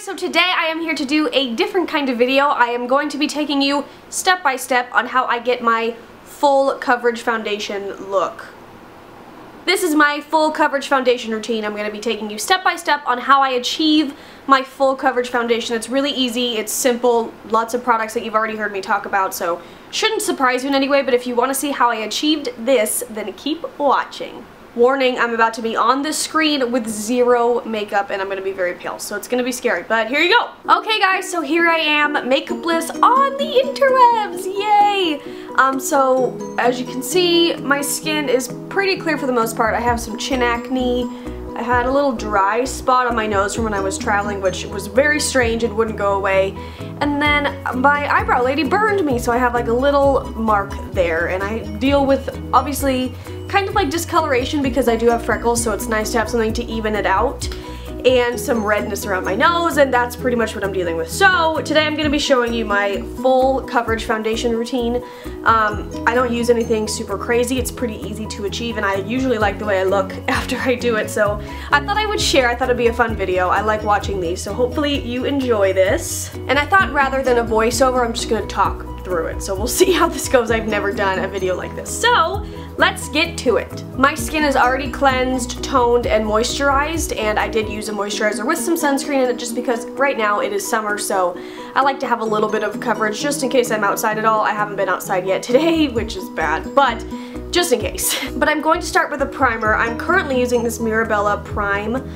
so today I am here to do a different kind of video. I am going to be taking you step by step on how I get my full coverage foundation look. This is my full coverage foundation routine. I'm going to be taking you step by step on how I achieve my full coverage foundation. It's really easy, it's simple, lots of products that you've already heard me talk about, so shouldn't surprise you in any way, but if you want to see how I achieved this, then keep watching. Warning, I'm about to be on this screen with zero makeup and I'm going to be very pale, so it's going to be scary, but here you go. Okay guys, so here I am, makeupless on the interwebs, yay! So as you can see, my skin is pretty clear for the most part. I have some chin acne. I had a little dry spot on my nose from when I was traveling, which was very strange and wouldn't go away. And then my eyebrow lady burned me, so I have like a little mark there, and I deal with obviously kind of like discoloration because I do have freckles, so it's nice to have something to even it out, and some redness around my nose, and that's pretty much what I'm dealing with. So today I'm going to be showing you my full coverage foundation routine. I don't use anything super crazy, it's pretty easy to achieve, and I usually like the way I look after I do it, so I thought I would share. I thought it'd be a fun video. I like watching these, so hopefully you enjoy this. And I thought rather than a voiceover, I'm just going to talk through it, so we'll see how this goes. I've never done a video like this. So let's get to it. My skin is already cleansed, toned, and moisturized, and I did use a moisturizer with some sunscreen in it just because right now it is summer, so I like to have a little bit of coverage just in case I'm outside at all. I haven't been outside yet today, which is bad, but just in case. But I'm going to start with a primer. I'm currently using this Mirabella primer.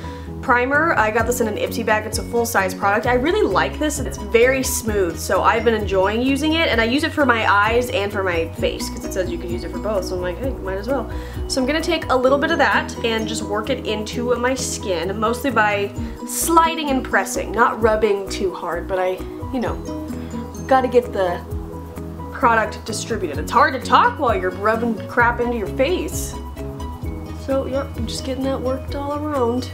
I got this in an Ipsy bag. It's a full-size product. I really like this, and it's very smooth, so I've been enjoying using it, and I use it for my eyes and for my face because it says you can use it for both, so I'm like, hey, might as well. So I'm gonna take a little bit of that and just work it into my skin, mostly by sliding and pressing, not rubbing too hard, but I, you know, gotta get the product distributed. It's hard to talk while you're rubbing crap into your face. So, yep, I'm just getting that worked all around.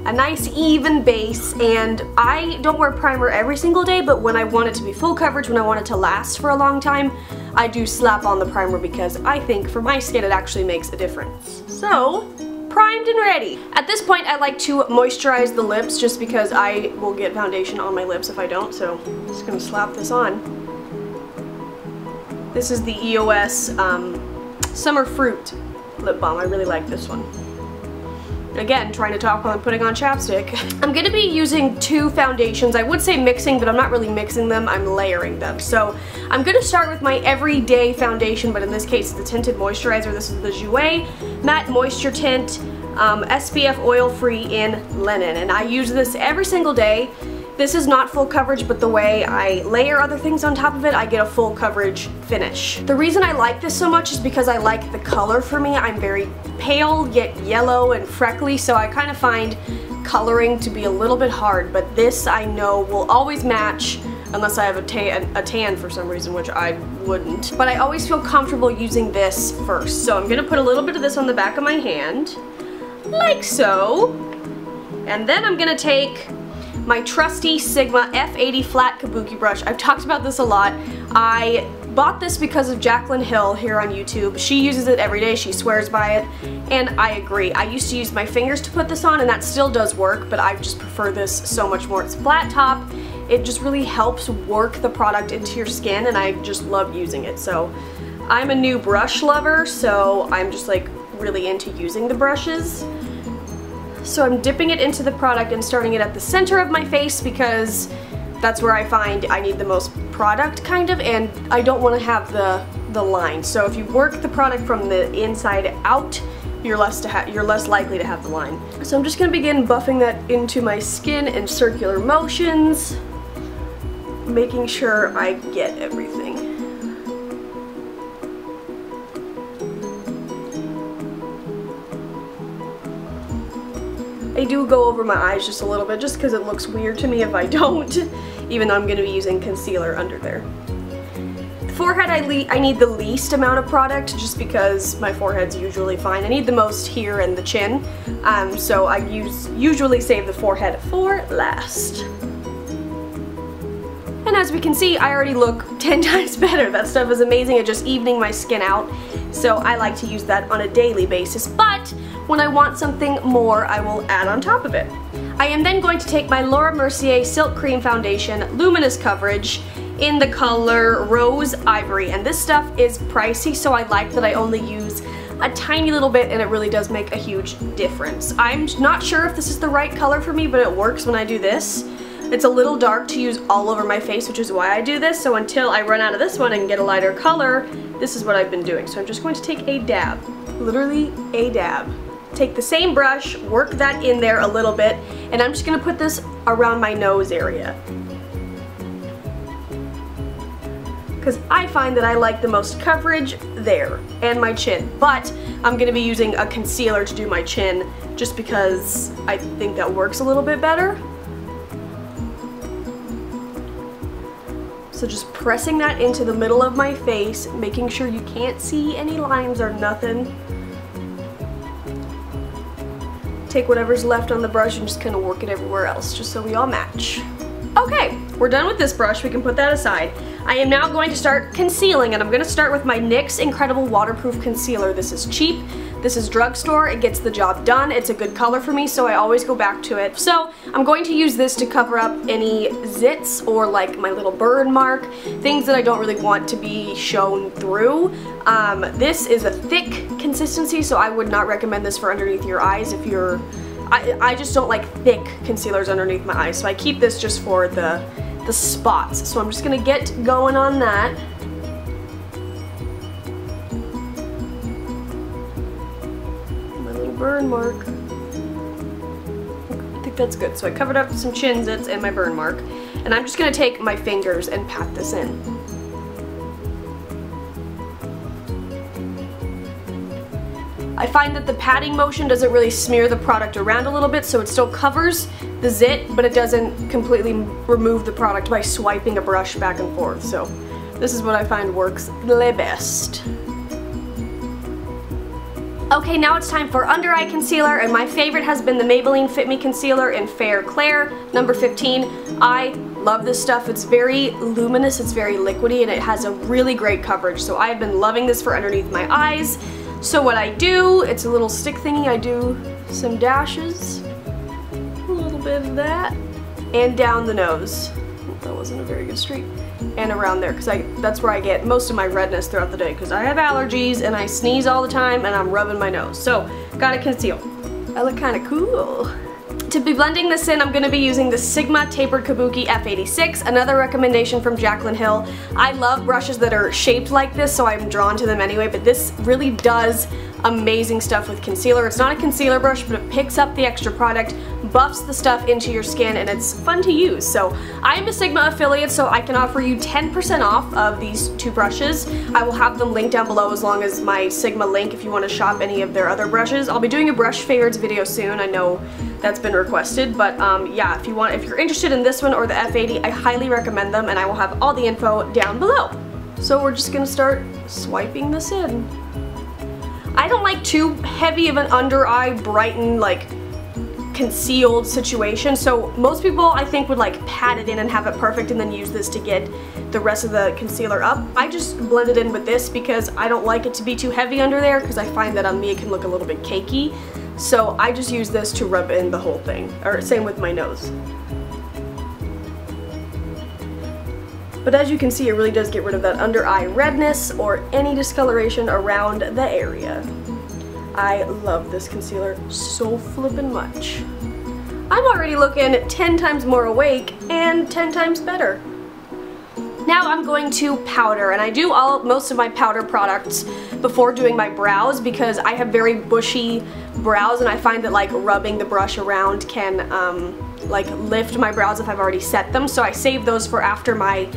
A nice even base, and I don't wear primer every single day, but when I want it to be full coverage, when I want it to last for a long time, I do slap on the primer because I think for my skin it actually makes a difference. So, primed and ready. At this point I like to moisturize the lips just because I will get foundation on my lips if I don't, so I'm just going to slap this on. This is the EOS Summer Fruit lip balm. I really like this one. Again, trying to talk while I'm putting on chapstick. I'm going to be using two foundations. I would say mixing, but I'm not really mixing them, I'm layering them. So I'm going to start with my everyday foundation, but in this case it's the tinted moisturizer. This is the Jouer Matte Moisture Tint SPF Oil Free in Linen, and I use this every single day. This is not full coverage, but the way I layer other things on top of it, I get a full coverage finish. The reason I like this so much is because I like the color for me. I'm very pale, yet yellow and freckly, so I kind of find coloring to be a little bit hard, but this I know will always match unless I have a tan for some reason, which I wouldn't. But I always feel comfortable using this first. So I'm gonna put a little bit of this on the back of my hand, like so, and then I'm gonna take my trusty Sigma F80 flat kabuki brush. I've talked about this a lot. I bought this because of Jaclyn Hill here on YouTube. She uses it every day, she swears by it, and I agree. I used to use my fingers to put this on, and that still does work, but I just prefer this so much more. It's flat top, it just really helps work the product into your skin, and I just love using it. So I'm a new brush lover, so I'm just like really into using the brushes. So I'm dipping it into the product and starting it at the center of my face because that's where I find I need the most product, kind of, and I don't want to have the line. So if you work the product from the inside out, you're less likely to have the line. So I'm just going to begin buffing that into my skin in circular motions, making sure I get everything. I do go over my eyes just a little bit just because it looks weird to me if I don't, even though I'm going to be using concealer under there. The forehead, I need the least amount of product just because my forehead's usually fine. I need the most here and the chin, so I usually save the forehead for last. And as we can see, I already look 10 times better. That stuff is amazing at just evening my skin out, so I like to use that on a daily basis, but when I want something more, I will add on top of it. I am then going to take my Laura Mercier Silk Cream Foundation Luminous Coverage in the color Rose Ivory, and this stuff is pricey, so I like that I only use a tiny little bit and it really does make a huge difference. I'm not sure if this is the right color for me, but it works when I do this. It's a little dark to use all over my face, which is why I do this, so until I run out of this one and get a lighter color, this is what I've been doing. So I'm just going to take a dab, literally a dab. Take the same brush, work that in there a little bit, and I'm just going to put this around my nose area. Because I find that I like the most coverage there, and my chin. But I'm going to be using a concealer to do my chin, just because I think that works a little bit better. So just pressing that into the middle of my face, making sure you can't see any lines or nothing. Take whatever's left on the brush and just kind of work it everywhere else, just so we all match. Okay, we're done with this brush, we can put that aside. I am now going to start concealing, and I'm going to start with my NYX Incredible Waterproof Concealer. This is cheap, this is drugstore, it gets the job done, it's a good color for me, so I always go back to it. So I'm going to use this to cover up any zits or like my little burn mark, things that I don't really want to be shown through. This is a thick consistency, so I would not recommend this for underneath your eyes if you're... I just don't like thick concealers underneath my eyes, so I keep this just for the spots. So I'm just going to get going on that. My little burn mark. I think that's good. So I covered up some chin zits and my burn mark. And I'm just going to take my fingers and pat this in. I find that the patting motion doesn't really smear the product around a little bit, so it still covers the zit, but it doesn't completely remove the product by swiping a brush back and forth. So this is what I find works the best. Okay, now it's time for under eye concealer, and my favorite has been the Maybelline Fit Me Concealer in Fair Clair, number 15. I love this stuff. It's very luminous, it's very liquidy, and it has a really great coverage. So I've been loving this for underneath my eyes. So what I do, it's a little stick thingy, I do some dashes, a little bit of that, and down the nose. That wasn't a very good streak. And around there, because that's where I get most of my redness throughout the day, because I have allergies and I sneeze all the time and I'm rubbing my nose. So, gotta conceal. I look kind of cool. To be blending this in, I'm going to be using the Sigma Tapered Kabuki F86, another recommendation from Jaclyn Hill. I love brushes that are shaped like this, so I'm drawn to them anyway, but this really does amazing stuff with concealer. It's not a concealer brush, but it picks up the extra product, buffs the stuff into your skin, and it's fun to use. So I'm a Sigma affiliate, so I can offer you 10% off of these two brushes. I will have them linked down below as long as my Sigma link if you want to shop any of their other brushes. I'll be doing a brush favorites video soon. I know that's been requested, but yeah, if you're interested in this one or the F80, I highly recommend them, and I will have all the info down below. So we're just gonna start swiping this in. I don't like too heavy of an under eye brighten, like concealed situation, so most people I think would like pat it in and have it perfect and then use this to get the rest of the concealer up. I just blend it in with this because I don't like it to be too heavy under there, because I find that on me it can look a little bit cakey. So I just use this to rub in the whole thing, or same with my nose. But as you can see, it really does get rid of that under eye redness or any discoloration around the area. I love this concealer so flippin' much. I'm already looking 10 times more awake and 10 times better. Now I'm going to powder, and I do most of my powder products before doing my brows because I have very bushy brows, and I find that like rubbing the brush around can like lift my brows if I've already set them, so I save those for after my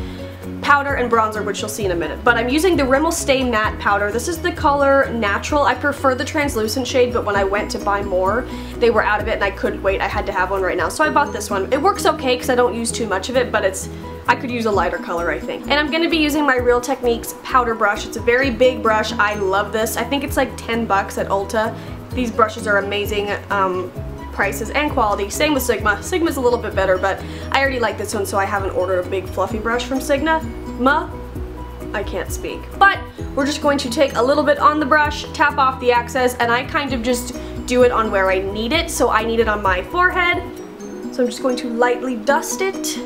powder and bronzer, which you'll see in a minute. But I'm using the Rimmel Stay Matte Powder. This is the color Natural. I prefer the translucent shade, but when I went to buy more, they were out of it and I couldn't wait. I had to have one right now, so I bought this one. It works okay because I don't use too much of it, but I could use a lighter color, I think. And I'm going to be using my Real Techniques powder brush. It's a very big brush. I love this. I think it's like 10 bucks at Ulta. These brushes are amazing. Prices and quality. Same with Sigma. Sigma's a little bit better, but I already like this one, so I haven't ordered a big fluffy brush from Sigma. I can't speak. But we're just going to take a little bit on the brush, tap off the excess, and I kind of just do it on where I need it. So I need it on my forehead, So I'm just going to lightly dust it.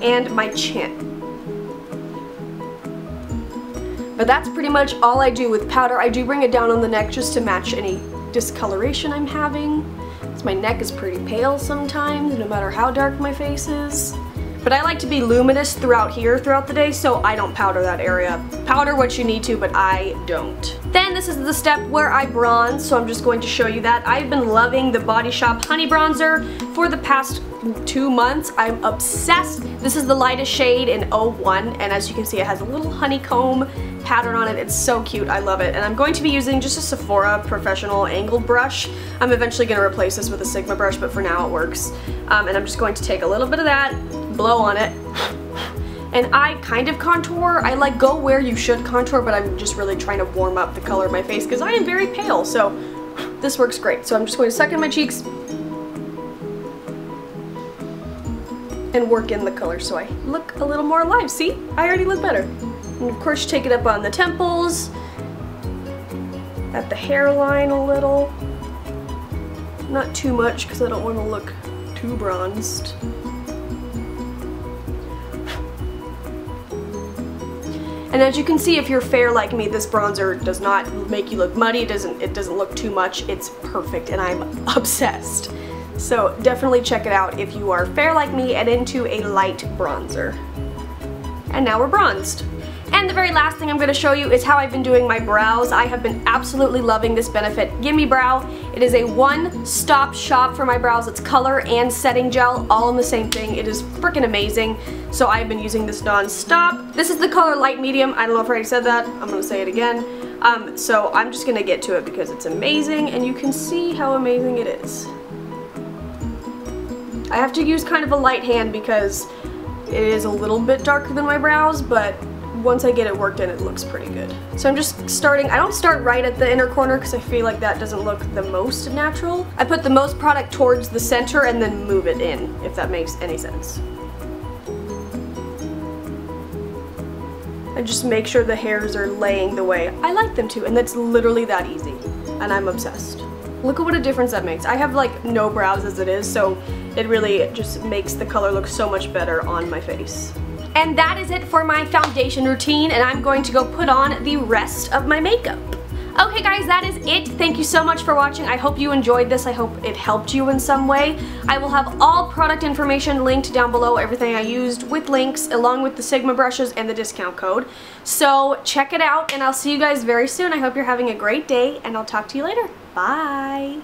And my chin. But that's pretty much all I do with powder. I do bring it down on the neck just to match any discoloration I'm having. Because my neck is pretty pale sometimes, no matter how dark my face is. But I like to be luminous throughout the day, so I don't powder that area. Powder what you need to, but I don't. Then this is the step where I bronze, so I'm just going to show you that. I've been loving the Body Shop Honey Bronzer for the past 2 months. I'm obsessed. This is the lightest shade in 01, and as you can see, it has a little honeycomb pattern on it. It's so cute. I love it. And I'm going to be using just a Sephora professional angled brush. I'm eventually going to replace this with a Sigma brush, but for now it works. And I'm just going to take a little bit of that, blow on it, and I kind of contour. I like go where you should contour, but I'm just really trying to warm up the color of my face because I am very pale, so this works great. So I'm just going to suck in my cheeks and work in the color so I look a little more alive. See? I already look better. And of course, take it up on the temples, at the hairline a little. Not too much because I don't want to look too bronzed. And as you can see, if you're fair like me, this bronzer does not make you look muddy. It doesn't look too much. It's perfect, and I'm obsessed. So definitely check it out if you are fair like me and into a light bronzer. And now we're bronzed. And the very last thing I'm going to show you is how I've been doing my brows. I have been absolutely loving this Benefit Gimme Brow. It is a one-stop shop for my brows. It's color and setting gel all in the same thing. It is freaking amazing. So I've been using this non-stop. This is the color light medium. I don't know if I already said that. I'm going to say it again. So I'm just going to get to it because it's amazing, and you can see how amazing it is. I have to use kind of a light hand because it is a little bit darker than my brows, but once I get it worked in, it looks pretty good. So I'm just starting. I don't start right at the inner corner because I feel like that doesn't look the most natural. I put the most product towards the center and then move it in, if that makes any sense. And just make sure the hairs are laying the way I like them to, and that's literally that easy. And I'm obsessed. Look at what a difference that makes. I have like no brows as it is, so it really just makes the color look so much better on my face. And that is it for my foundation routine, and I'm going to go put on the rest of my makeup. Okay guys, that is it. Thank you so much for watching. I hope you enjoyed this. I hope it helped you in some way. I will have all product information linked down below, everything I used with links, along with the Sigma brushes and the discount code. So check it out, and I'll see you guys very soon. I hope you're having a great day, and I'll talk to you later. Bye!